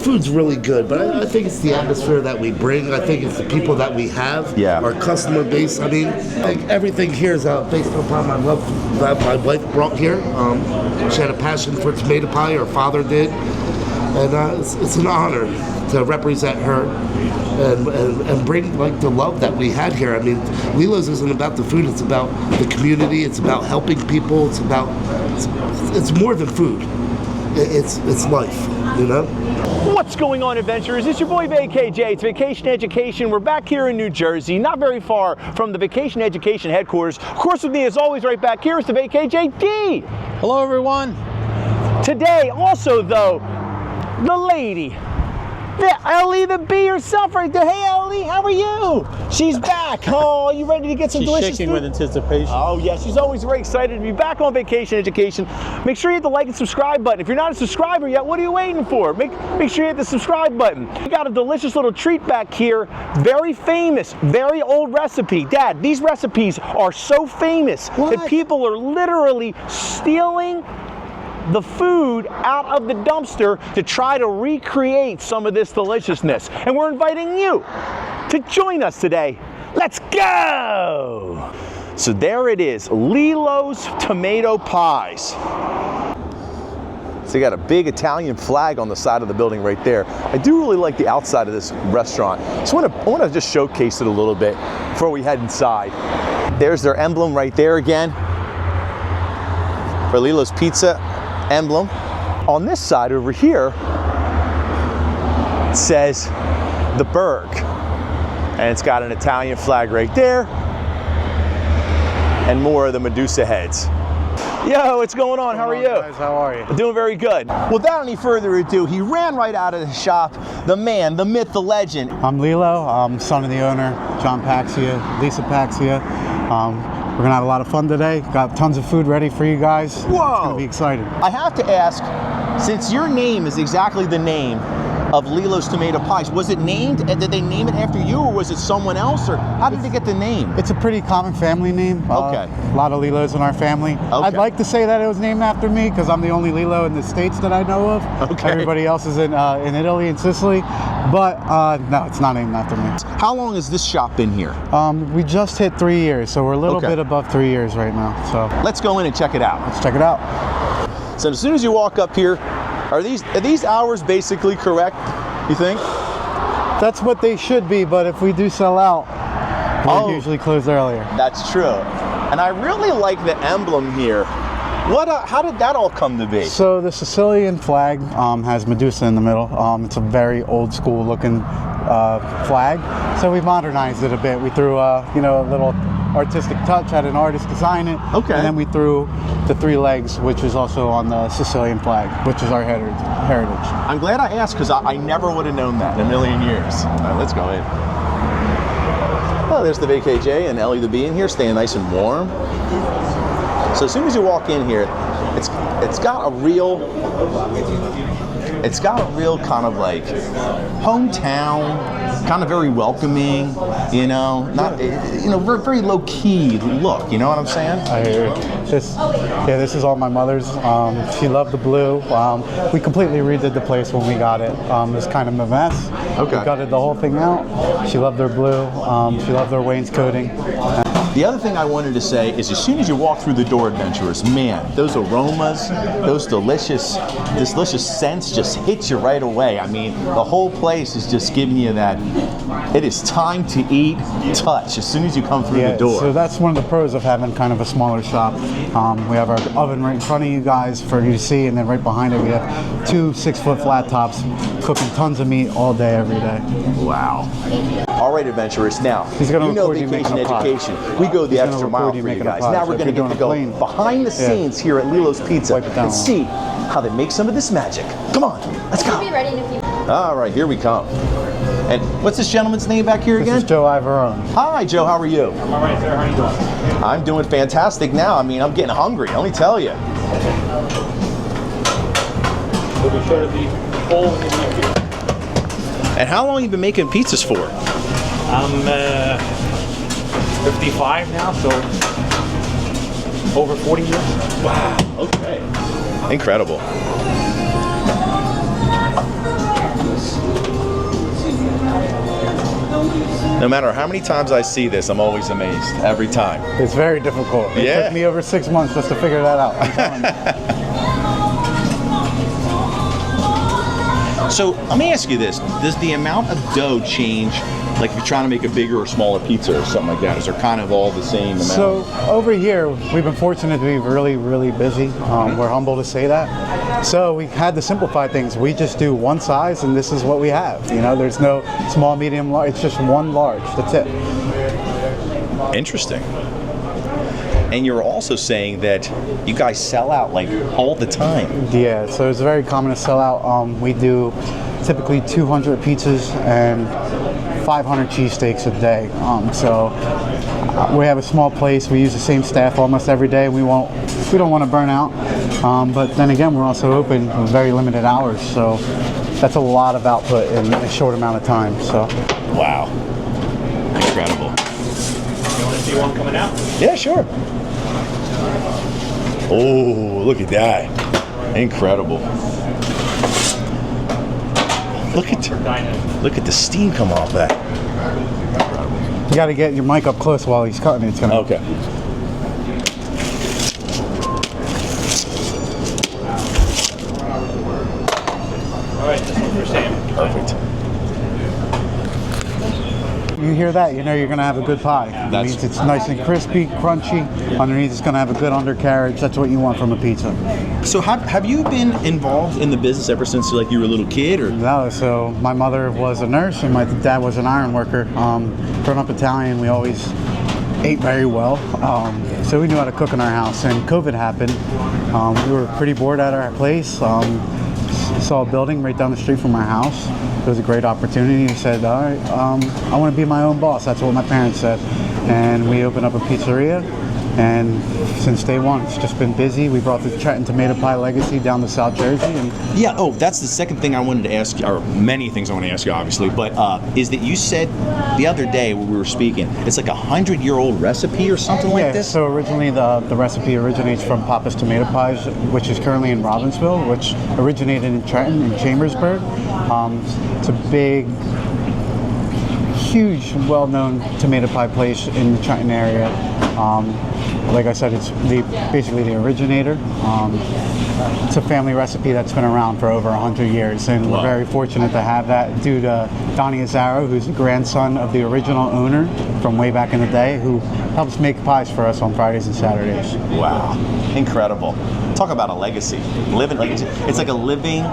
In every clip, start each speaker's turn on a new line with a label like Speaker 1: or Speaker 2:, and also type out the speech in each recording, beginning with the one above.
Speaker 1: food's really good, but I think it's the atmosphere that we bring. I think it's the people that we have, our customer base. I mean, like everything here is based upon my love that my wife brought here. She had a passion for tomato pie, her father did, and it's an honor to represent her and bring like the love that we had here. I mean, Lillo's isn't about the food, it's about the community, it's about helping people, it's more than food. It's life, you know?
Speaker 2: What's going on, adventurers? It's your boy VKJ. It's Vacation Education. We're back here in New Jersey, not very far from the Vacation Education headquarters. Of course, with me, as always, right back here is the VKJD.
Speaker 3: Hello, everyone.
Speaker 2: Today, also, though, the lady, the Ellie the bee herself right there. Hey, Ellie, how are you? She's back. Oh, you ready to get some delicious food?
Speaker 3: She's shaking with anticipation.
Speaker 2: Oh, yeah, she's always very excited to be back on Vacation Education. Make sure you hit the like and subscribe button. If you're not a subscriber yet, what are you waiting for? Make sure you hit the subscribe button. We got a delicious little treat back here. Very famous, very old recipe. Dad, these recipes are so famous that people are literally stealing the food out of the dumpster to try to recreate some of this deliciousness. And we're inviting you to join us today. Let's go! So there it is, Lillo's tomato pies. So you got a big Italian flag on the side of the building right there. I do really like the outside of this restaurant. So I want to just showcase it a little bit before we head inside. There's their emblem right there again for Lillo's Pizza emblem. On this side over here, it says the Berg, and it's got an Italian flag right there, and more of the Medusa heads. Yo, what's going on? How are you?
Speaker 3: Guys, how are you?
Speaker 2: Doing very good. Without any further ado, he ran right out of the shop. The man, the myth, the legend.
Speaker 3: I'm Lillo. I'm son of the owner, John Paxia, Lisa Paxia. We're gonna have a lot of fun today. Got tons of food ready for you guys.
Speaker 2: Whoa!
Speaker 3: It's gonna be exciting.
Speaker 2: I have to ask, since your name is exactly the name of Lillo's Tomato Pies, was it named, and did they name it after you, or was it someone else, or how did they get the name?
Speaker 3: It's a pretty common family name.
Speaker 2: Okay.
Speaker 3: A lot of Lillos in our family.
Speaker 2: Okay.
Speaker 3: I'd like to say that it was named after me because I'm the only Lillo in the States that I know of.
Speaker 2: Okay.
Speaker 3: Everybody else is in Italy and Sicily, but no, it's not named after me.
Speaker 2: How long has this shop been here?
Speaker 3: We just hit 3 years, so we're a little bit above 3 years right now. So
Speaker 2: let's go in and check it out.
Speaker 3: Let's check it out.
Speaker 2: So as soon as you walk up here, are these hours basically correct, you think?
Speaker 3: That's what they should be, but if we do sell out, we usually close earlier.
Speaker 2: That's true. And I really like the emblem here. How did that all come to be?
Speaker 3: So the Sicilian flag has Medusa in the middle. It's a very old school looking flag. So we modernized it a bit. We threw a little artistic touch, had an artist design it.
Speaker 2: Okay.
Speaker 3: And then we threw the 3 legs, which is also on the Sicilian flag, which is our heritage.
Speaker 2: I'm glad I asked because I never would have known that in a million years. All right, let's go in. Oh, there's the VKJ and Ellie the Bee in here, staying nice and warm. So as soon as you walk in here, it's got a real kind of like hometown, kind of very welcoming, very low key look. You know what I'm saying?
Speaker 3: I hear you. This is all my mother's. She loved the blue. We completely redid the place when we got it. It was kind of a mess.
Speaker 2: Okay.
Speaker 3: We gutted the whole thing out. She loved her blue. She loved her wainscoting.
Speaker 2: The other thing I wanted to say is as soon as you walk through the door, adventurers, man, those aromas, those delicious scents just hit you right away. I mean, the whole place is just giving you that, it is time to eat touch as soon as you come through the door.
Speaker 3: So that's one of the pros of having kind of a smaller shop. We have our oven right in front of you guys for you to see, and then right behind it we have 2 6-foot flat tops cooking tons of meat all day, every day.
Speaker 2: Wow. All right, adventurers, now, Vacation Education. We go the extra mile for you guys. Now we're going to get to go behind the scenes here at Lillo's Pizza and see how they make some of this magic. Come on, let's go.
Speaker 4: We'll be ready in a few.
Speaker 2: All right, here we come. And what's this gentleman's name back here again?
Speaker 3: This is Joe Ivorone.
Speaker 2: Hi, Joe. How are you?
Speaker 5: I'm all right, sir. How are you doing?
Speaker 2: I'm doing fantastic now. I mean, I'm getting hungry. Let me tell you.
Speaker 5: So be sure to be full when you leave here.
Speaker 2: And how long have you been making pizzas for?
Speaker 5: I'm 55 now, so over 40 years.
Speaker 2: Wow. Okay. Incredible. No matter how many times I see this, I'm always amazed every time.
Speaker 3: It's very difficult. It took me over 6 months just to figure that out. I'm telling you.
Speaker 2: So let me ask you this: does the amount of dough change, like if you're trying to make a bigger or smaller pizza or something like that? Is there kind of all the same amount?
Speaker 3: So over here, we've been fortunate to be really, really busy. We're humble to say that. So we had to simplify things. We just do one size, and this is what we have. You know, there's no small, medium, large. It's just one large. That's it.
Speaker 2: Interesting. And you're also saying that you guys sell out like all the time.
Speaker 3: Yeah, so it's very common to sell out. We do typically 200 pizzas and 500 cheesesteaks a day. So we have a small place. We use the same staff almost every day. We don't want to burn out. But then again, we're also open with very limited hours. So that's a lot of output in a short amount of time. So.
Speaker 2: Wow. Incredible.
Speaker 5: You want to see one coming out?
Speaker 2: Yeah, sure. Oh, look at that. Incredible. Look at the steam come off that.
Speaker 3: You got to get your mic up close while he's cutting it. It's gonna.
Speaker 2: Okay.
Speaker 5: All right, this one's for Sam.
Speaker 2: Perfect.
Speaker 3: You hear that, you know you're going to have a good pie. It means it's nice and crispy, crunchy. Underneath it's going to have a good undercarriage. That's what you want from a pizza.
Speaker 2: So have you been involved in the business ever since like you were a little kid, or?
Speaker 3: No, so my mother was a nurse and my dad was an iron worker. Growing up Italian, we always ate very well. So we knew how to cook in our house. And COVID happened. We were pretty bored at our place. Saw a building right down the street from our house. It was a great opportunity. He said, all right, I want to be my own boss. That's what my parents said. And we opened up a pizzeria. And since day one, it's just been busy. We brought the Trenton Tomato Pie legacy down to South Jersey. And
Speaker 2: Yeah, oh, that's the second thing I wanted to ask you, or many things I want to ask you, obviously, but is that you said the other day when we were speaking, it's like 100-year-old recipe or something like this?
Speaker 3: So originally the recipe originates from Papa's Tomato Pies, which is currently in Robbinsville, which originated in Trenton and Chambersburg. It's a big, huge, well-known tomato pie place in the Trenton area. Like I said, it's basically the originator. It's a family recipe that's been around for over 100 years, and we're very fortunate to have that due to Donnie Azzaro, who's the grandson of the original owner from way back in the day, who helps make pies for us on Fridays and Saturdays.
Speaker 2: Wow, incredible. Talk about a legacy. It's like a living,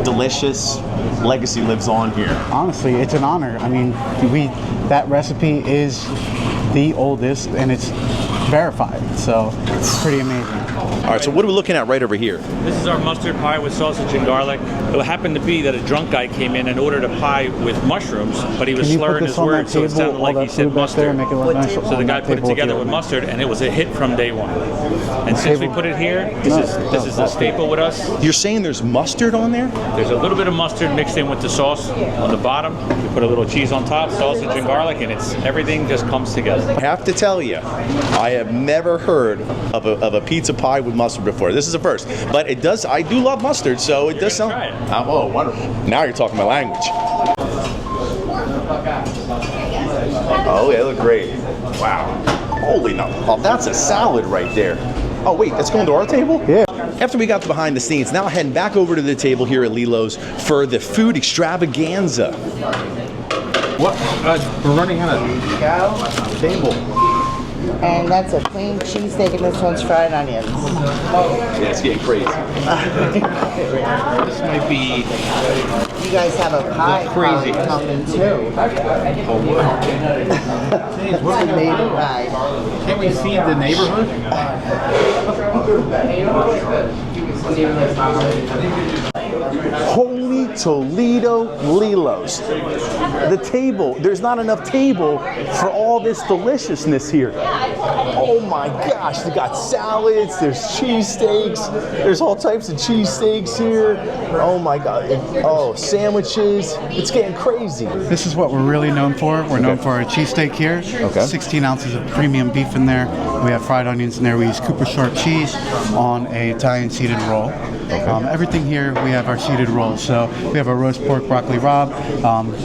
Speaker 2: delicious legacy lives on here.
Speaker 3: Honestly, it's an honor. I mean, that recipe is the oldest, and it's verified, so it's pretty amazing.
Speaker 2: All right, so what are we looking at right over here?
Speaker 5: This is our mustard pie with sausage and garlic. It happened to be that a drunk guy came in and ordered a pie with mushrooms, but he was slurring his words, so it sounded like he said mustard. So the guy put it together with mustard, and it was a hit from day one. And since we put it here, this is a staple with us.
Speaker 2: You're saying there's mustard on there?
Speaker 5: There's a little bit of mustard mixed in with the sauce on the bottom. We put a little cheese on top, sausage and garlic, and everything just comes together.
Speaker 2: I have to tell you, I have never heard of a pizza pie with mustard before. This is a first, but I do love mustard, so it does sound.
Speaker 5: Try it.
Speaker 2: Oh, wonderful! Now you're talking my language. Oh, they look great. Wow. Holy no! Oh, that's a salad right there. Oh wait, that's going to our table?
Speaker 3: Yeah.
Speaker 2: After we got the behind the scenes, now heading back over to the table here at Lillo's for the food extravaganza.
Speaker 4: What? We're running out of table.
Speaker 6: And that's a plain cheesesteak, and this one's fried onions.
Speaker 2: Yeah, it's getting crazy.
Speaker 4: This might be
Speaker 6: You guys have a pie
Speaker 4: crazy.
Speaker 6: coming too. Tomato pie.
Speaker 4: Can't we feed the neighborhood?
Speaker 2: Holy Toledo Lillo's. The table, there's not enough table for all this deliciousness here. Oh my gosh, they got salads, there's cheesesteaks, there's all types of cheesesteaks here. Oh my God, oh, sandwiches, it's getting crazy.
Speaker 3: This is what we're really known for. We're known for our cheesesteak here.
Speaker 2: Okay.
Speaker 3: 16 ounces of premium beef in there. We have fried onions in there. We use Cooper Short cheese on a Italian seeded roll. Everything here, we have our seeded rolls. So we have our roast pork broccoli rabe.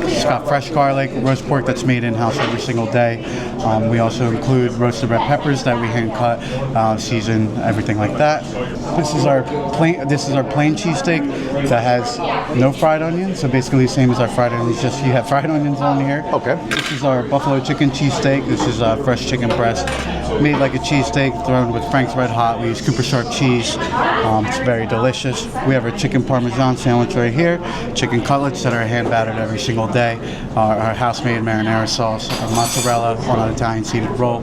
Speaker 3: It's got fresh garlic, roast pork that's made in-house every single day. We also include roasted red peppers that we hand cut, season, everything like that. This is our plain cheesesteak that has no fried onions. So basically the same as our fried onions, just you have fried onions on here.
Speaker 2: Okay.
Speaker 3: This is our buffalo chicken cheesesteak. This is fresh chicken breast, made like a cheesesteak, thrown with Frank's Red Hot. We use Cooper Sharp cheese. It's very delicious. We have our chicken parmesan sandwich right here, chicken cutlets that are hand battered every single day, our house-made marinara sauce, our mozzarella on an Italian seeded roll.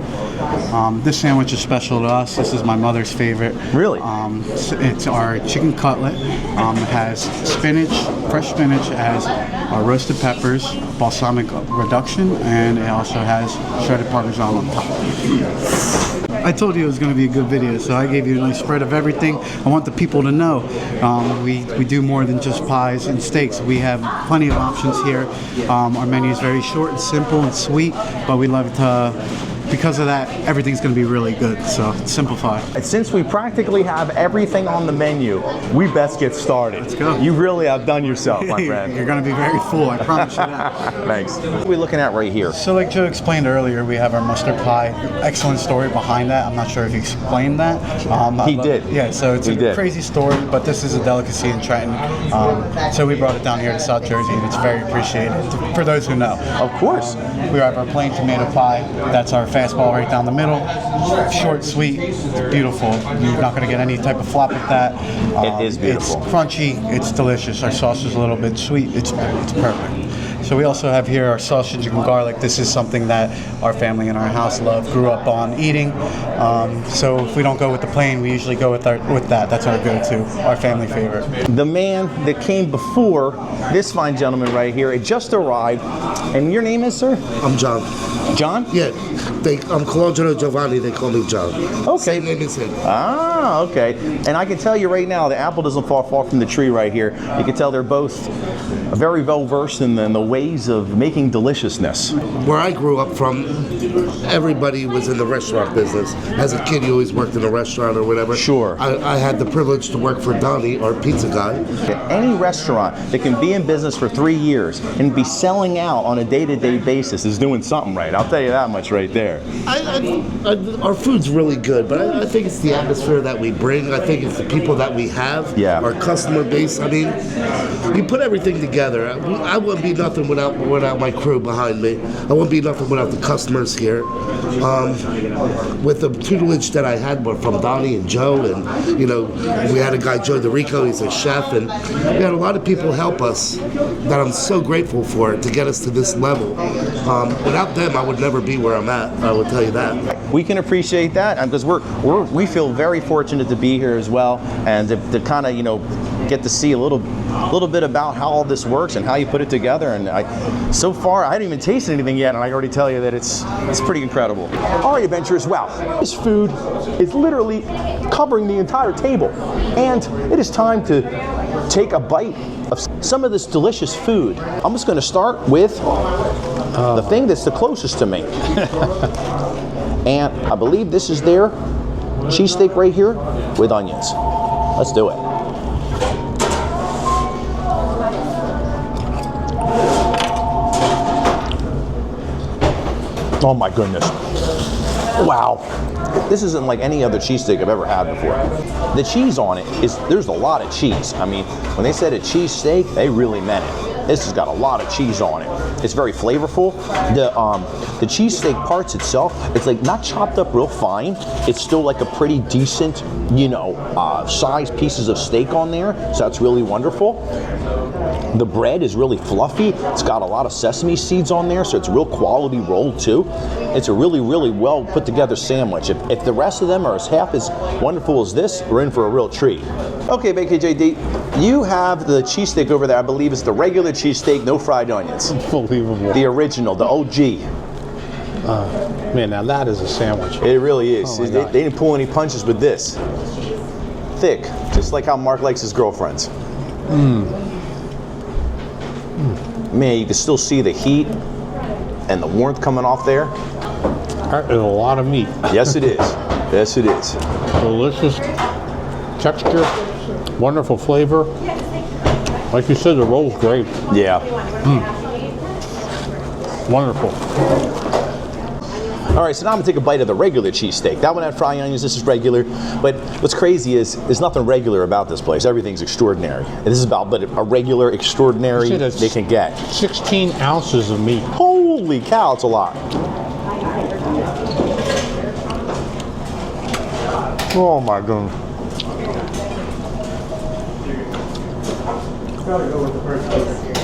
Speaker 3: This sandwich is special to us. This is my mother's favorite.
Speaker 2: Really?
Speaker 3: It's our chicken cutlet. It has spinach, fresh spinach. It has our roasted peppers, balsamic reduction, and it also has shredded parmesan on top. I told you it was going to be a good video, so I gave you a nice spread of everything. I want the people to know we do more than just pies and steaks. We have plenty of options here. Our menu is very short and simple and sweet, but we love to, because of that, everything's going to be really good, so simplify.
Speaker 2: Since we practically have everything on the menu, we best get started.
Speaker 3: Let's go.
Speaker 2: You really outdone yourself, my friend.
Speaker 3: You're going to be very full, I promise you that.
Speaker 2: Thanks. What are we looking at right here?
Speaker 3: So like Joe explained earlier, we have our mustard pie. Excellent story behind that. I'm not sure if he explained that.
Speaker 2: He did.
Speaker 3: Yeah, so it's a crazy story, but this is a delicacy in Trenton. So we brought it down here to South Jersey, and it's very appreciated for those who know.
Speaker 2: Of course.
Speaker 3: We have our plain tomato pie. That's our fastball right down the middle. Short, sweet, it's beautiful. You're not going to get any type of flop with that.
Speaker 2: It is beautiful.
Speaker 3: It's crunchy. It's delicious. Our sauce is a little bit sweet. It's perfect. So we also have here our sausage and garlic. This is something that our family in our house grew up on eating. So if we don't go with the plain, we usually go with that. That's our go-to, our family favorite.
Speaker 2: The man that came before this fine gentleman right here, it just arrived. And your name is, sir?
Speaker 1: I'm John.
Speaker 2: John?
Speaker 1: Yeah, I'm Colangelo Giovanni. They call me John.
Speaker 2: Okay.
Speaker 1: Same name as him.
Speaker 2: Ah, okay. And I can tell you right now, the apple doesn't fall far from the tree right here. You can tell they're both very well versed in the ways of making deliciousness.
Speaker 1: Where I grew up from, everybody was in the restaurant business. As a kid, you always worked in a restaurant or whatever.
Speaker 2: Sure.
Speaker 1: I had the privilege to work for Donnie, our pizza guy.
Speaker 2: Any restaurant that can be in business for 3 years and be selling out on a day-to-day basis is doing something right. I'll tell you that much right there.
Speaker 1: Our food's really good, but I think it's the atmosphere that we bring. I think it's the people that we have.
Speaker 2: Yeah.
Speaker 1: Our customer base. I mean, you put everything together. I wouldn't be nothing without my crew behind me. I wouldn't be nothing without the customers here. With the tutelage that I had from Donnie and Joe, and we had a guy, Joe DeRico, he's a chef, and we had a lot of people help us that I'm so grateful for to get us to this level. Without them, I would never be where I'm at. I will tell you that.
Speaker 2: We can appreciate that because we feel very fortunate to be here as well, and to kind of get to see a little bit about how all this works and how you put it together. And so far I haven't even tasted anything yet, and I can already tell you that it's pretty incredible. All right, adventurers, wow, this food is literally covering the entire table, and it is time to take a bite of some of this delicious food. I'm just going to start with the thing that's the closest to me. And I believe this is their cheesesteak right here with onions. Let's do it. Oh my goodness. Wow. This isn't like any other cheesesteak I've ever had before. The cheese on it there's a lot of cheese. I mean, when they said a cheesesteak, they really meant it. This has got a lot of cheese on it. It's very flavorful. The cheesesteak parts itself, it's like not chopped up real fine. It's still like a pretty decent, sized pieces of steak on there. So that's really wonderful. The bread is really fluffy. It's got a lot of sesame seeds on there, so it's a real quality roll too. It's a really, really well put together sandwich. If the rest of them are half as wonderful as this, we're in for a real treat. Okay, BKJD, you have the cheesesteak over there. I believe it's the regular cheesesteak, no fried onions.
Speaker 4: Unbelievable.
Speaker 2: The original, the OG.
Speaker 4: Man, now that is a sandwich.
Speaker 2: It really is.
Speaker 4: Oh
Speaker 2: they didn't pull any punches with this. Thick, just like how Mark likes his girlfriends. Man, you can still see the heat and the warmth coming off there.
Speaker 4: That is a lot of meat.
Speaker 2: Yes, it is. Yes, it is.
Speaker 4: Delicious texture. Wonderful flavor. Like you said, the roll's great.
Speaker 2: Yeah.
Speaker 4: Wonderful.
Speaker 2: All right, so now I'm gonna take a bite of the regular cheesesteak. That one had frying onions, this is regular. But what's crazy is there's nothing regular about this place. Everything's extraordinary. And this is about but a regular extraordinary they can get.
Speaker 4: 16 ounces of meat.
Speaker 2: Holy cow, it's a lot. Oh my goodness.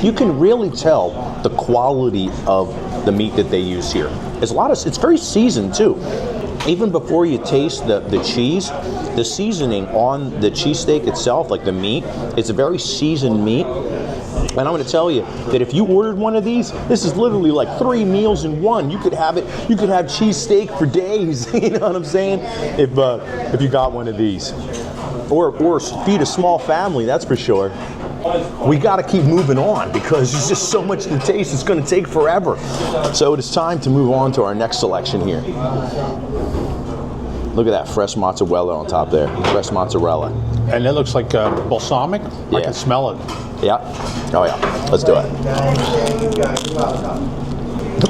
Speaker 2: You can really tell the quality of the meat that they use here. It's very seasoned too. Even before you taste the cheese, the seasoning on the cheesesteak itself, like the meat, it's a very seasoned meat. And I'm going to tell you that if you ordered one of these, this is literally like 3 meals in one. You could have it. You could have cheesesteak for days. You know what I'm saying? If you got one of these, or feed a small family, that's for sure. We got to keep moving on because there's just so much to taste. It's going to take forever. So it is time to move on to our next selection here. Look at that fresh mozzarella on top there. Fresh mozzarella.
Speaker 4: And it looks like balsamic.
Speaker 2: Yeah.
Speaker 4: I can smell it.
Speaker 2: Yeah. Oh yeah. Let's do it.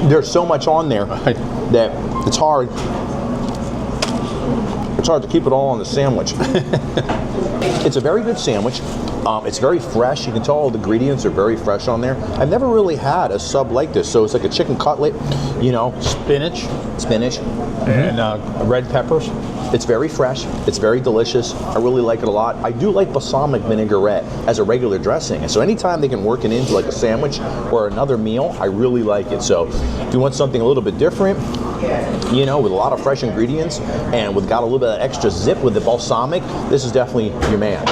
Speaker 2: There's so much on there that it's hard. It's hard to keep it all on the sandwich. It's a very good sandwich. It's very fresh. You can tell all the ingredients are very fresh on there. I've never really had a sub like this. So it's like a chicken cutlet, you know.
Speaker 4: Spinach.
Speaker 2: And
Speaker 4: red peppers.
Speaker 2: It's very fresh. It's very delicious. I really like it a lot. I do like balsamic vinaigrette as a regular dressing. And so anytime they can work it into like a sandwich or another meal, I really like it. So if you want something a little bit different, you know, with a lot of fresh ingredients and with got a little bit of extra zip with the balsamic, this is definitely your man.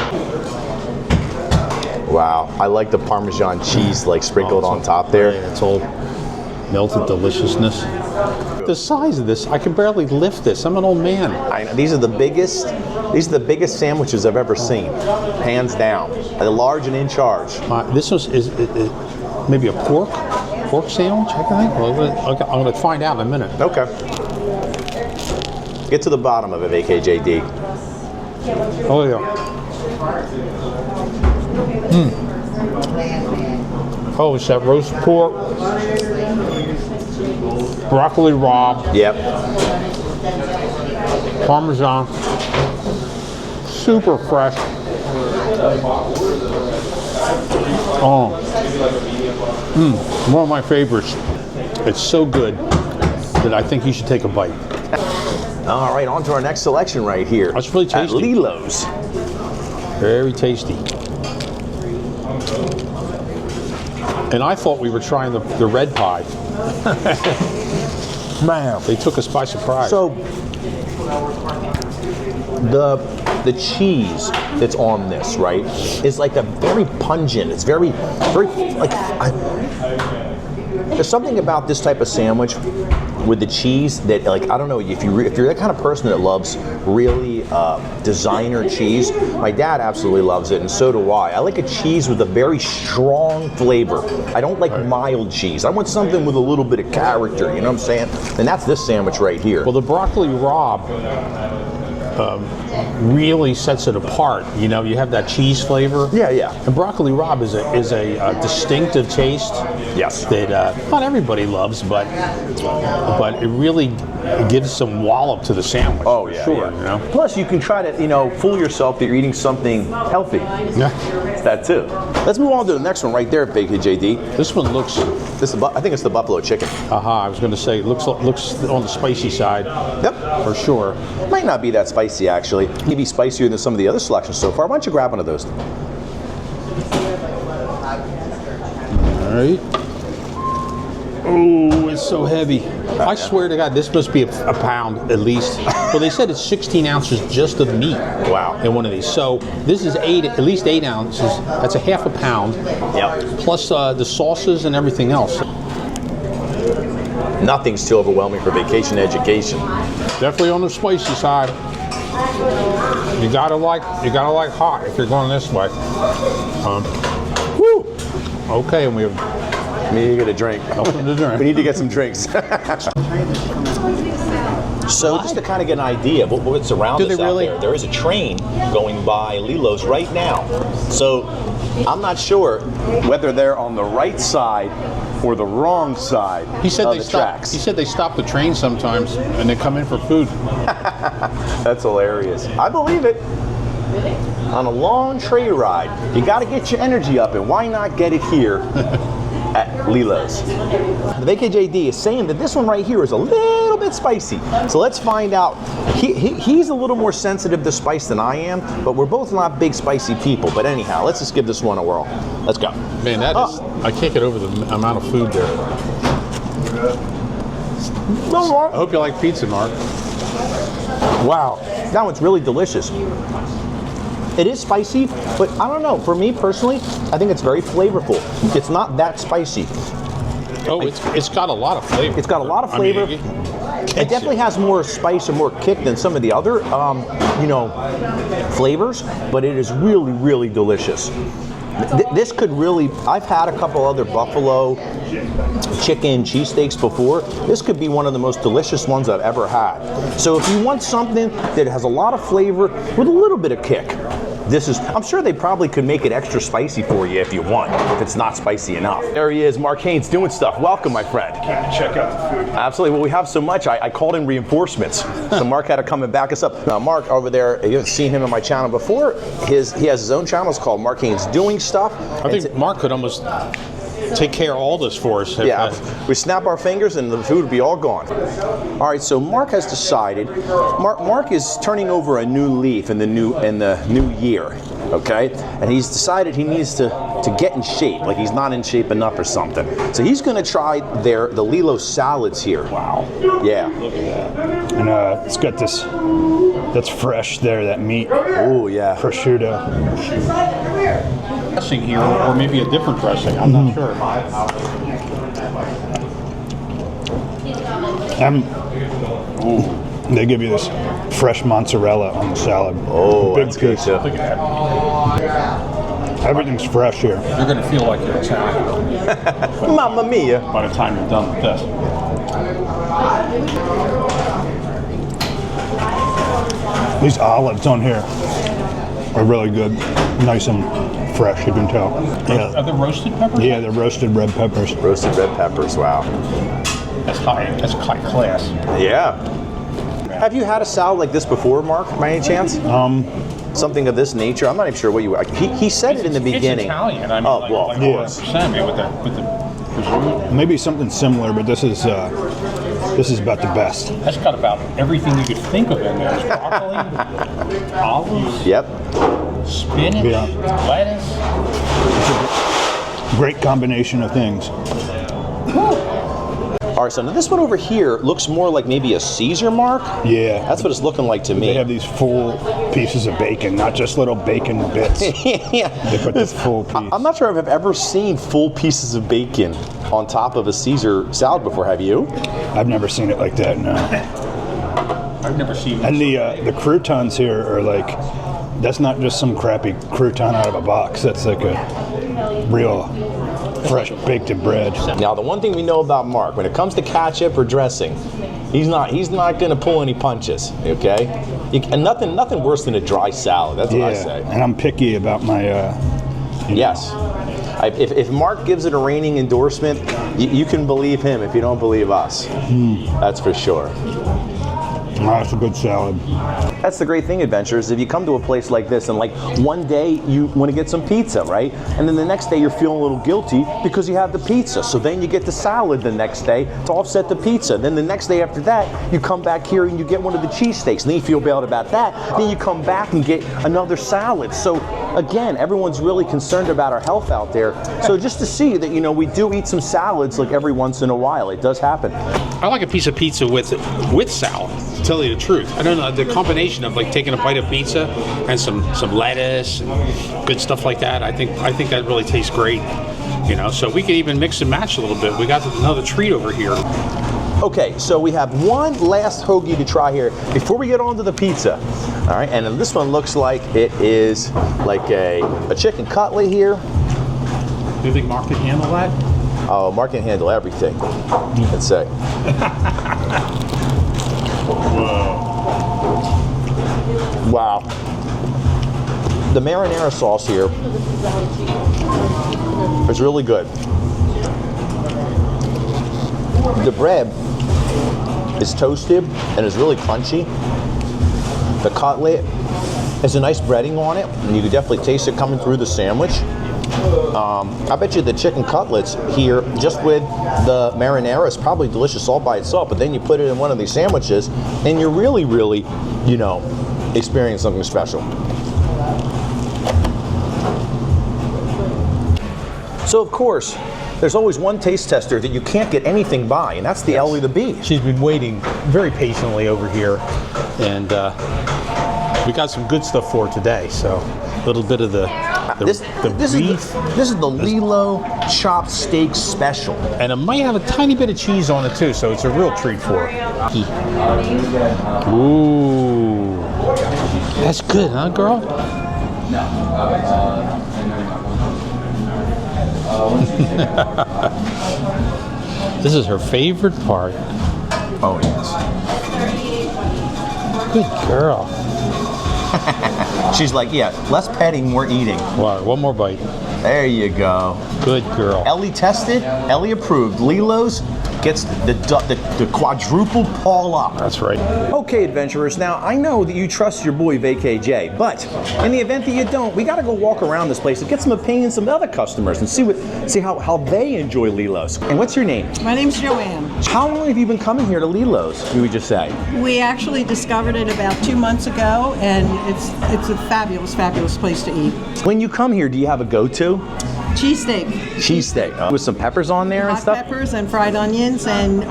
Speaker 2: Wow, I like the Parmesan cheese like sprinkled on top there.
Speaker 4: It's all melted deliciousness. The size of this, I can barely lift this. I'm an old man.
Speaker 2: I know. These are the biggest sandwiches I've ever seen, hands down. They're large and in charge.
Speaker 4: This is maybe a pork sandwich, I think. Well, I'm going to find out in a minute.
Speaker 2: Okay. Get to the bottom of it, AKJD.
Speaker 4: Oh yeah. Oh, it's that roast pork, broccoli rabe,
Speaker 2: Yep.
Speaker 4: Parmesan, super fresh. Oh, one of my favorites. It's so good that I think you should take a bite.
Speaker 2: All right, on to our next selection right here.
Speaker 4: That's really tasty.
Speaker 2: At Lillo's.
Speaker 4: Very tasty. And I thought we were trying the red pie. Man, they took us by surprise.
Speaker 2: So the cheese that's on this, right, is like a very pungent. It's very like there's something about this type of sandwich with the cheese that, like, I don't know, if you're that kind of person that loves really designer cheese, my dad absolutely loves it, and so do I. I like a cheese with a very strong flavor. I don't like mild cheese. I want something with a little bit of character, you know what I'm saying? And that's this sandwich right here.
Speaker 4: Well, the broccoli rabe really sets it apart. You know, you have that cheese flavor.
Speaker 2: Yeah, yeah.
Speaker 4: And broccoli rabe is a distinctive taste.
Speaker 2: Yes.
Speaker 4: That not everybody loves, but it really gives some wallop to the sandwich.
Speaker 2: Oh yeah,
Speaker 4: sure.
Speaker 2: yeah.
Speaker 4: You know.
Speaker 2: Plus, you can try to, you know, fool yourself that you're eating something healthy.
Speaker 4: Yeah.
Speaker 2: It's that too. Let's move on to the next one right there, JD.
Speaker 4: This one looks.
Speaker 2: I think it's the buffalo chicken.
Speaker 4: I was going to say it looks on the spicy side.
Speaker 2: Yep.
Speaker 4: For sure.
Speaker 2: Might not be that spicy actually. Maybe spicier than some of the other selections so far. Why don't you grab one of those?
Speaker 4: All right. Oh, it's so heavy. I swear to God, this must be a pound at least. Well, they said it's 16 ounces just of meat.
Speaker 2: Wow.
Speaker 4: In one of these. So this is at least 8 ounces. That's a half a pound.
Speaker 2: Yep.
Speaker 4: Plus the sauces and everything else.
Speaker 2: Nothing's too overwhelming for vacation education.
Speaker 4: Definitely on the spicy side. You gotta like hot if you're going this way. Woo. Okay, and we have.
Speaker 2: We need to get a drink.
Speaker 4: Open the drink.
Speaker 2: We need to get some drinks. So just to kind of get an idea of what's around us out there is a train going by Lillo's right now. So I'm not sure whether they're on the right side or the wrong side
Speaker 4: He said
Speaker 2: of
Speaker 4: they
Speaker 2: the
Speaker 4: stop.
Speaker 2: tracks.
Speaker 4: He said they stop the train sometimes and they come in for food.
Speaker 2: That's hilarious. I believe it. On a long train ride, you got to get your energy up, and why not get it here at Lillo's? The VKJD is saying that this one right here is a little bit spicy. So let's find out. He's a little more sensitive to spice than I am, but we're both not big spicy people. But anyhow, let's just give this one a whirl. Let's go.
Speaker 4: Man, that is. I can't get over the amount of food there. I hope you like pizza, Mark.
Speaker 2: Wow, that one's really delicious. It is spicy, but I don't know. For me personally, I think it's very flavorful. It's not that spicy.
Speaker 4: Oh, it's got a lot of flavor.
Speaker 2: It's got a lot of flavor.
Speaker 4: I mean,
Speaker 2: it definitely has more spice and more kick than some of the other, flavors. But it is really, really delicious. This could really. I've had a couple other buffalo chicken cheesesteaks before. This could be one of the most delicious ones I've ever had. So if you want something that has a lot of flavor with a little bit of kick, this is. I'm sure they probably could make it extra spicy for you if you want, if it's not spicy enough. There he is, Mark Haynes, doing stuff. Welcome, my friend.
Speaker 7: Check out the food.
Speaker 2: Absolutely. Well, we have so much. I called in reinforcements, so Mark had to come and back us up. Now, Mark over there, you haven't seen him on my channel before. He has his own channel. It's called Mark Haynes Doing Stuff.
Speaker 4: I think Mark could almost take care of all this for us.
Speaker 2: Yeah, we snap our fingers and the food would be all gone. All right, so Mark has decided. Mark is turning over a new leaf in the new year. Okay, and he's decided he needs to get in shape, like he's not in shape enough or something. So he's going to try the Lillo salads here. Wow. Yeah.
Speaker 7: Look at that. And it's got this. That's fresh there. That meat.
Speaker 2: Oh yeah.
Speaker 7: Prosciutto.
Speaker 4: Dressing here, or maybe a different dressing. I'm not sure.
Speaker 7: They give you this fresh mozzarella on the salad.
Speaker 2: Oh,
Speaker 7: big
Speaker 2: that's good
Speaker 7: piece.
Speaker 2: too.
Speaker 4: Look at that.
Speaker 7: Everything's fresh here.
Speaker 4: You're going to feel like you're Italian
Speaker 2: Mamma mia.
Speaker 4: by the time you're done with this.
Speaker 7: These olives on here are really good. Nice and fresh, you can tell.
Speaker 4: Are
Speaker 7: Yeah,
Speaker 4: they roasted peppers?
Speaker 7: yeah, they're roasted red peppers.
Speaker 2: Roasted red peppers. Wow.
Speaker 4: That's high. That's high class.
Speaker 2: Yeah. Have you had a salad like this before, Mark, by any chance? Something of this nature? I'm not even sure what you. He said it in the beginning.
Speaker 4: It's Italian. I mean,
Speaker 2: Oh,
Speaker 4: like,
Speaker 2: well,
Speaker 4: like
Speaker 2: of
Speaker 7: course.
Speaker 4: Sammy with the prosciutto.
Speaker 7: Maybe something similar, but this is about the best.
Speaker 4: That's got about everything you could think of in there. There's broccoli, olives,
Speaker 2: Yep.
Speaker 4: spinach,
Speaker 7: Yeah.
Speaker 4: lettuce.
Speaker 7: Great combination of things.
Speaker 2: All right, so now this one over here looks more like maybe a Caesar, Mark.
Speaker 7: Yeah.
Speaker 2: That's what it's looking like to me.
Speaker 7: They have these full pieces of bacon, not just little bacon bits.
Speaker 2: Yeah.
Speaker 7: They put the full piece.
Speaker 2: I'm not sure if I've ever seen full pieces of bacon on top of a Caesar salad before. Have you?
Speaker 7: I've never seen it like that, no.
Speaker 4: I've never seen
Speaker 7: And the croutons here are like, that's not just some crappy crouton out of a box. That's like a real fresh baked bread.
Speaker 2: Now, the one thing we know about Mark, when it comes to ketchup or dressing, he's not going to pull any punches. Okay, and nothing worse than a dry salad. That's what I say.
Speaker 7: And I'm picky about my.
Speaker 2: Yes. If Mark gives it a reigning endorsement, you can believe him if you don't believe us. That's for sure.
Speaker 7: That's a good salad.
Speaker 2: That's the great thing, adventurers. If you come to a place like this and like one day you want to get some pizza, right? And then the next day you're feeling a little guilty because you have the pizza. So then you get the salad the next day to offset the pizza. Then the next day after that, you come back here and you get one of the cheesesteaks. And then you feel bad about that. Then you come back and get another salad. So again, everyone's really concerned about our health out there. So just to see that, we do eat some salads like every once in a while. It does happen.
Speaker 4: I like a piece of pizza with salad. To tell you the truth, I don't know the combination of like taking a bite of pizza and some lettuce and good stuff like that. I think that really tastes great. So we could even mix and match a little bit. We got another treat over here.
Speaker 2: Okay, so we have one last hoagie to try here before we get on to the pizza. All right, and then this one looks like it is like a chicken cutlet here.
Speaker 4: Do you think Mark can handle that?
Speaker 2: Oh, Mark can handle everything. Let's say.
Speaker 4: Whoa.
Speaker 2: Wow. The marinara sauce here is really good. The bread is toasted and is really crunchy. The cutlet has a nice breading on it, and you can definitely taste it coming through the sandwich. I bet you the chicken cutlets here, just with the marinara, is probably delicious all by itself, but then you put it in one of these sandwiches, and you're really, really, you know, experiencing something special. So, of course, there's always one taste tester that you can't get anything by, and that's the Ellie the Bee.
Speaker 4: She's been waiting very patiently over here, and we got some good stuff for her today. So a little bit of the
Speaker 2: This
Speaker 4: beef.
Speaker 2: is the Lillo chopped steak special.
Speaker 4: And it might have a tiny bit of cheese on it too, so it's a real treat for her. Ooh. That's good, huh, girl? This is her favorite part.
Speaker 2: Oh, yes.
Speaker 4: Good girl.
Speaker 2: She's like, yeah, less petting, more eating.
Speaker 4: Wow, one more bite.
Speaker 2: There you go.
Speaker 4: Good girl.
Speaker 2: Ellie tested, Ellie approved. Lillo's gets the quadruple paw up.
Speaker 4: That's right.
Speaker 2: Okay, adventurers, now I know that you trust your boy VKJ, but in the event that you don't, we gotta go walk around this place and get some opinions from other customers and see how they enjoy Lillo's. And what's your name?
Speaker 8: My name's Joanne.
Speaker 2: How long have you been coming here to Lillo's, we would just say?
Speaker 8: We actually discovered it about 2 months ago, and it's a fabulous, fabulous place to eat.
Speaker 2: When you come here, do you have a go-to?
Speaker 8: Cheesesteak.
Speaker 2: Cheesesteak. With some peppers on there and
Speaker 8: Hot
Speaker 2: stuff?
Speaker 8: peppers and fried onions, and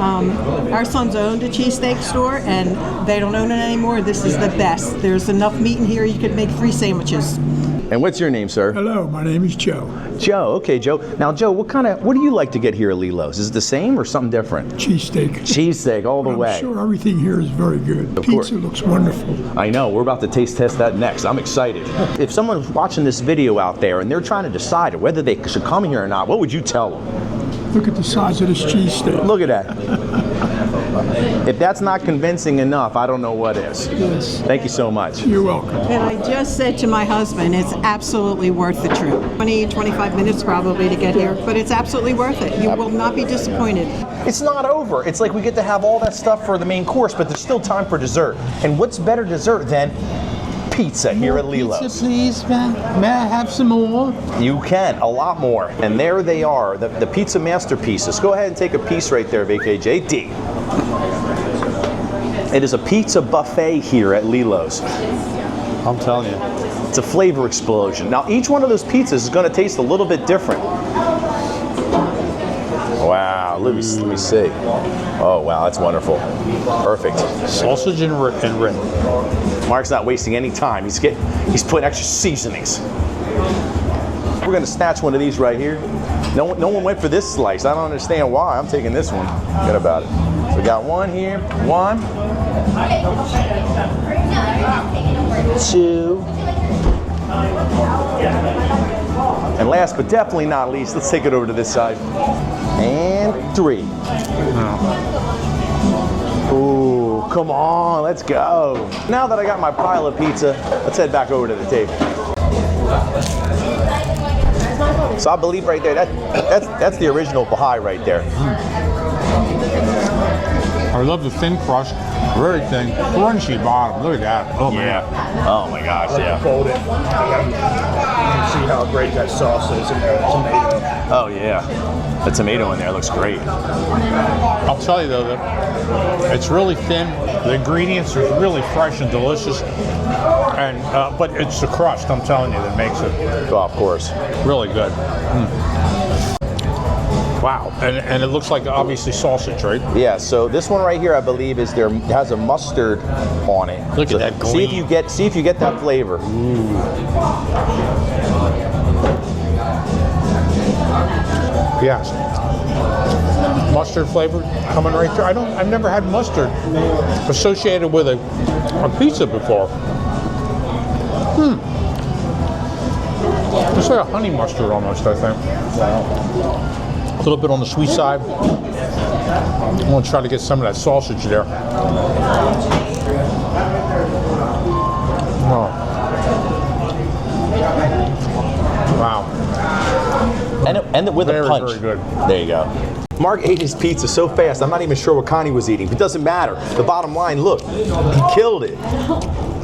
Speaker 8: our sons owned a cheesesteak store, and they don't own it anymore. This is the best. There's enough meat in here, you could make 3 sandwiches.
Speaker 2: And what's your name, sir?
Speaker 9: Hello, my name is Joe.
Speaker 2: Joe. Okay, Joe. Now, Joe, what do you like to get here at Lillo's? Is it the same or something different?
Speaker 9: Cheesesteak.
Speaker 2: Cheesesteak all the way.
Speaker 9: I'm sure everything here is very good.
Speaker 2: Of course.
Speaker 9: Pizza looks wonderful.
Speaker 2: I know. We're about to taste test that next. I'm excited. If someone's watching this video out there and they're trying to decide whether they should come here or not, what would you tell them?
Speaker 9: Look at the size of this cheesesteak.
Speaker 2: Look at that. If that's not convincing enough, I don't know what is.
Speaker 9: Yes.
Speaker 2: Thank you so much.
Speaker 9: You're welcome.
Speaker 8: And I just said to my husband, it's absolutely worth the trip. 20, 25 minutes probably to get here, but it's absolutely worth it. You will not be disappointed.
Speaker 2: It's not over. It's like we get to have all that stuff for the main course, but there's still time for dessert. And what's better dessert than pizza here at Lillo's?
Speaker 4: Pizza, please, man. May I have some more?
Speaker 2: You can, a lot more. And there they are, the pizza masterpieces. Go ahead and take a piece right there, VKJD. It is a pizza buffet here at Lillo's.
Speaker 4: I'm telling you.
Speaker 2: It's a flavor explosion. Now, each one of those pizzas is going to taste a little bit different. Wow, let me see. Oh, wow, that's wonderful. Perfect.
Speaker 4: Sausage and rim.
Speaker 2: Mark's not wasting any time. He's putting extra seasonings. We're going to snatch one of these right here. No one went for this slice. I don't understand why. I'm taking this one. Forget about it. So we got one here. 1, 2. And last but definitely not least, let's take it over to this side. And 3. Ooh, come on, let's go. Now that I got my pile of pizza, let's head back over to the table. So I believe right there, that's the original pie right there.
Speaker 4: I love the thin crust, very thin, crunchy bottom. Look at that. Oh
Speaker 2: Yeah. Oh my gosh, yeah.
Speaker 7: Fold it. You can see how great that sauce is in there. Tomato.
Speaker 2: Oh yeah. The tomato in there looks great.
Speaker 4: I'll tell you though, it's really thin. The ingredients are really fresh and delicious, and but it's the crust, I'm telling you, that makes it.
Speaker 2: Oh, of course.
Speaker 4: Really good. Wow, and it looks like obviously sausage, right?
Speaker 2: Yeah. So this one right here, I believe, has a mustard on it.
Speaker 4: Look
Speaker 2: So
Speaker 4: at that.
Speaker 2: See if you get that flavor.
Speaker 4: Yes. Mustard flavor coming right there. I've never had mustard associated with a pizza before. It's like a honey mustard almost, I think. A little bit on the sweet side. I'm gonna try to get some of that sausage there.
Speaker 2: Wow. And with a punch.
Speaker 10: Very good.
Speaker 2: There you go. Mark ate his pizza so fast, I'm not even sure what Connie was eating. It doesn't matter. The bottom line, look, he killed it.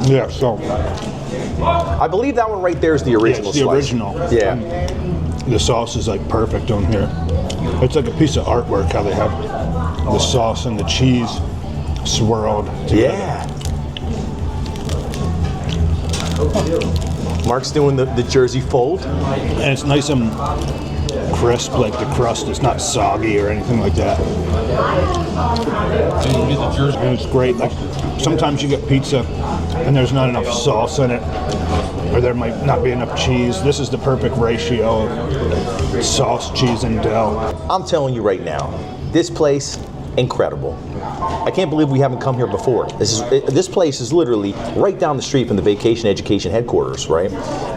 Speaker 7: Yeah, so
Speaker 2: I believe that one right there is the original
Speaker 7: it's the
Speaker 2: slice.
Speaker 7: original.
Speaker 2: Yeah.
Speaker 7: The sauce is like perfect on here. It's like a piece of artwork how they have the sauce and the cheese swirled together.
Speaker 2: Yeah. Mark's doing the Jersey fold.
Speaker 7: And it's nice and crisp, like the crust is not soggy or anything like that. And it's great. Like sometimes you get pizza and there's not enough sauce in it, or there might not be enough cheese. This is the perfect ratio of sauce, cheese, and dough.
Speaker 2: I'm telling you right now, this place, incredible. I can't believe we haven't come here before. This place is literally right down the street from the Vacation Education headquarters, right?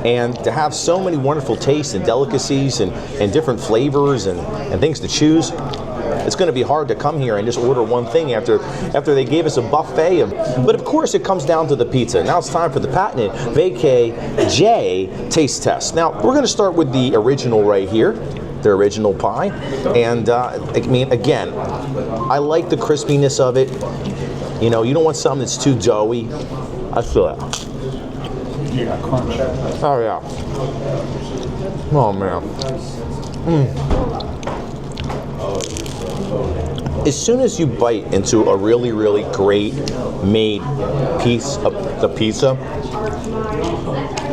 Speaker 2: And to have so many wonderful tastes and delicacies and different flavors and things to choose, it's going to be hard to come here and just order one thing after they gave us a buffet of. But of course, it comes down to the pizza. Now it's time for the patented Vacay J taste test. Now we're going to start with the original right here. The original pie, and I mean, again, I like the crispiness of it. You know, you don't want something that's too doughy. I feel it.
Speaker 7: Yeah, crunch.
Speaker 2: Oh yeah. Oh man. As soon as you bite into a really, really great made piece of the pizza,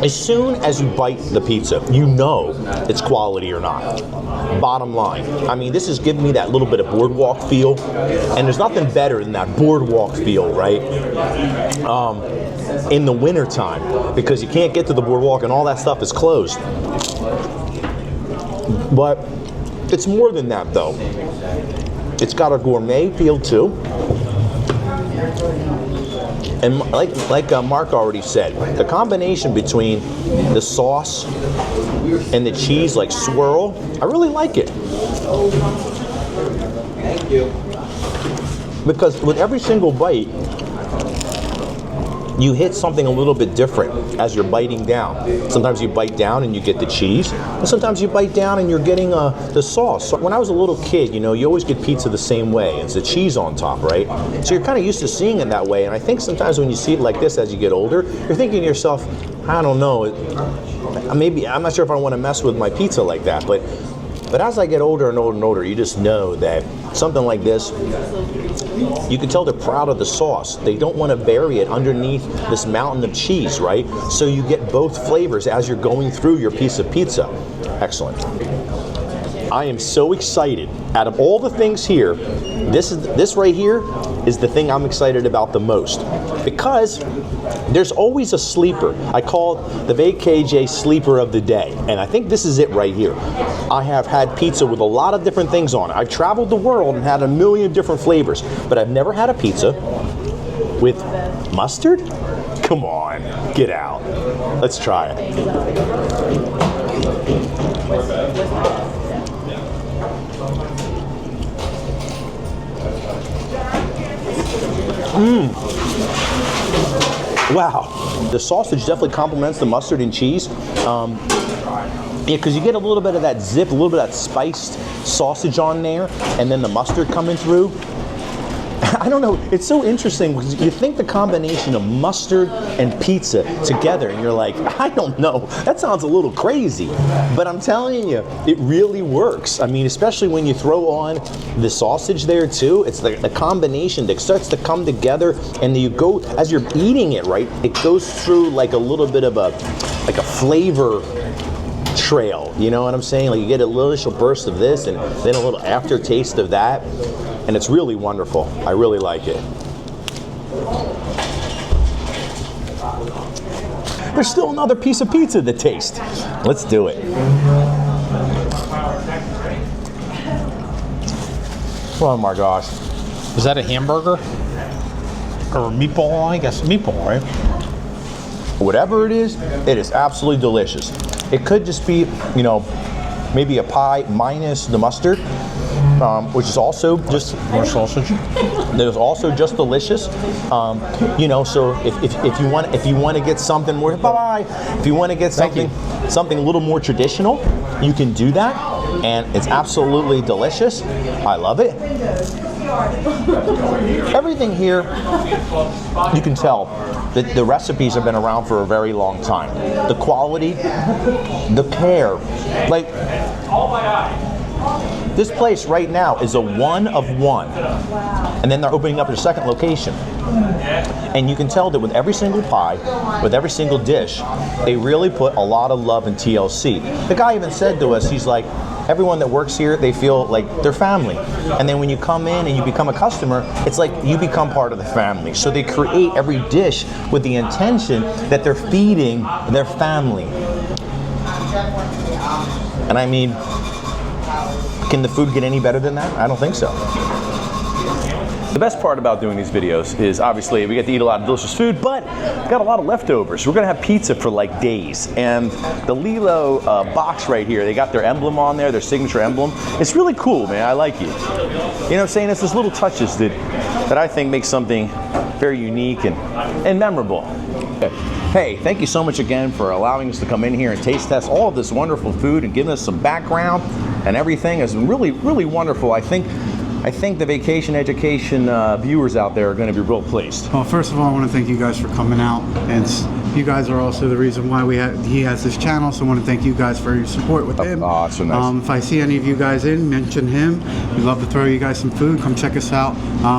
Speaker 2: as soon as you bite the pizza, you know it's quality or not. Bottom line. I mean, this is giving me that little bit of boardwalk feel, and there's nothing better than that boardwalk feel, right? In the wintertime, because you can't get to the boardwalk and all that stuff is closed. But it's more than that, though. It's got a gourmet feel, too. And like Mark already said, the combination between the sauce and the cheese, like swirl, I really like it. Thank you. Because with every single bite, you hit something a little bit different as you're biting down. Sometimes you bite down and you get the cheese, and sometimes you bite down and you're getting the sauce. So when I was a little kid, you know, you always get pizza the same way. It's the cheese on top, right? So you're kind of used to seeing it that way, and I think sometimes when you see it like this as you get older, you're thinking to yourself, I don't know, maybe, I'm not sure if I want to mess with my pizza like that, but as I get older and older and older, you just know that something like this, you can tell they're proud of the sauce. They don't want to bury it underneath this mountain of cheese, right? So you get both flavors as you're going through your piece of pizza. Excellent. I am so excited. Out of all the things here, this right here is the thing I'm excited about the most, because there's always a sleeper. I call it the VKJ sleeper of the day, and I think this is it right here. I have had pizza with a lot of different things on it. I've traveled the world and had a million different flavors, but I've never had a pizza with mustard? Come on, get out. Let's try it. Wow. The sausage definitely complements the mustard and cheese. Yeah, because you get a little bit of that zip, a little bit of that spiced sausage on there, and then the mustard coming through. I don't know, it's so interesting because you think the combination of mustard and pizza together, and you're like, I don't know, that sounds a little crazy. But I'm telling you, it really works. I mean, especially when you throw on the sausage there too, it's the combination that starts to come together, and you go, as you're eating it, right, it goes through like a little bit of a flavor trail, you know what I'm saying? Like you get a little initial burst of this and then a little aftertaste of that, and it's really wonderful. I really like it. There's still another piece of pizza to taste. Let's do it. Oh my gosh.
Speaker 4: Is that a hamburger? Or a meatball? I guess meatball, right?
Speaker 2: Whatever it is absolutely delicious. It could just be, you know, maybe a pie minus the mustard. which is also just more sausage. That is also just delicious. You know, so if you want to get something more, if you want to get something a little more traditional, you can do that, and it's absolutely delicious. I love it. Everything here, you can tell that the recipes have been around for a very long time. The quality, the care, like this place right now is a 1 of 1, and then they're opening up their second location. And you can tell that with every single pie, with every single dish, they really put a lot of love in TLC. The guy even said to us, he's like, everyone that works here, they feel like they're family. And then when you come in and you become a customer, it's like you become part of the family. So they create every dish with the intention that they're feeding their family. And I mean, can the food get any better than that? I don't think so. The best part about doing these videos is obviously we get to eat a lot of delicious food, but we've got a lot of leftovers. We're gonna have pizza for like days. And the Lillo box right here, they got their emblem on there, their signature emblem. It's really cool, man, I like it. You know what I'm saying? It's those little touches that I think make something very unique and memorable. Hey, thank you so much again for allowing us to come in here and taste test all of this wonderful food and giving us some background and everything. It's been really, really wonderful. I think the vacation education viewers out there are going to be real pleased.
Speaker 3: Well, first of all, I want to thank you guys for coming out, and you guys are also the reason why he has this channel. So I want to thank you guys for your support with him.
Speaker 2: Oh, that's so nice.
Speaker 3: If I see any of you guys mention him. We'd love to throw you guys some food. Come check us out.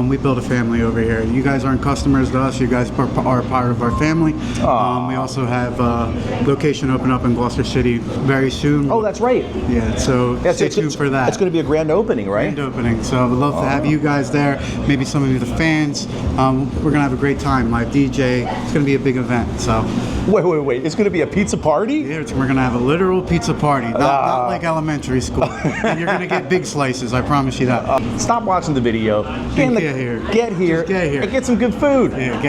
Speaker 3: We build a family over here. You guys aren't customers to us. You guys are part of our family. We also have a location open up in Gloucester City very soon.
Speaker 2: Oh, that's right.
Speaker 3: Yeah, so stay tuned for that.
Speaker 2: It's going to be a grand opening, right?
Speaker 3: Grand opening. So we'd love to have you guys there. Maybe some of you, the fans. We're going to have a great time. Live DJ. It's going to be a big event. So.
Speaker 2: Wait. It's going to be a pizza party?
Speaker 3: Yeah, we're going to have a literal pizza party. Not like elementary school. And you're going to get big slices. I promise you that.
Speaker 2: Stop watching the video. Get here. And get some good food.
Speaker 3: Yeah,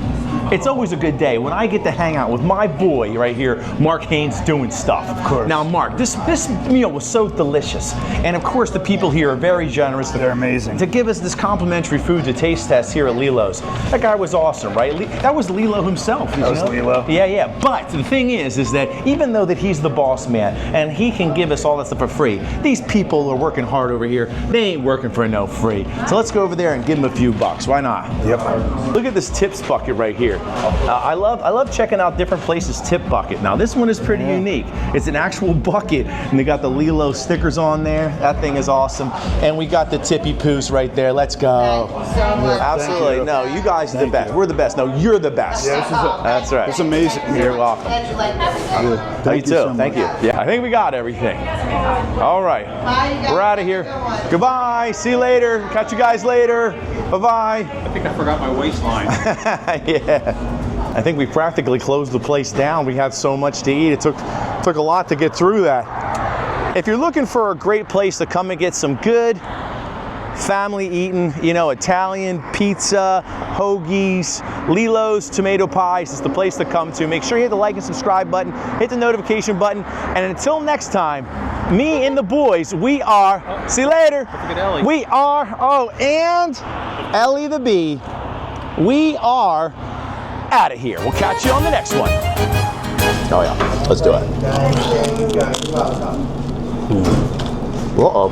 Speaker 2: It's always a good day when I get to hang out with my boy right here, Mark Haynes, doing stuff.
Speaker 7: Of course.
Speaker 2: Now, Mark, this meal was so delicious. And of course, the people here are very generous.
Speaker 7: They're amazing.
Speaker 2: To give us this complimentary food to taste test here at Lillo's. That guy was awesome, right? That was Lillo himself.
Speaker 7: That was Lillo.
Speaker 2: Yeah. But the thing is that even though that he's the boss man and he can give us all that stuff for free, these people are working hard over here. They ain't working for no free. So let's go over there and give them a few bucks. Why not?
Speaker 7: Yep.
Speaker 2: Look at this tips bucket right here. I love checking out different places' tip bucket. Now this one is pretty unique. It's an actual bucket, and they got the Lillo stickers on there. That thing is awesome. And we got the tippy poos right there. Let's go.
Speaker 6: Thank you so much.
Speaker 2: Absolutely. No, you guys are the best. We're the best. No, you're the best.
Speaker 7: Yeah,
Speaker 2: that's right.
Speaker 7: It's amazing.
Speaker 2: You're welcome.
Speaker 7: Thank you so much.
Speaker 2: Thank you. Yeah, I think we got everything. All right. We're out of here. Goodbye. See you later. Catch you guys later. Bye-bye.
Speaker 5: I think I forgot my waistline.
Speaker 2: Yeah. I think we practically closed the place down. We had so much to eat. It took a lot to get through that. If you're looking for a great place to come and get some good family eating, Italian pizza, hoagies, Lillo's tomato pies is the place to come to. Make sure you hit the like and subscribe button, hit the notification button, and until next time, me and the boys, we are, see you later.
Speaker 5: Don't forget Ellie.
Speaker 2: We are, and Ellie the bee, we are out of here. We'll catch you on the next one. Oh yeah, let's do it. Uh-oh.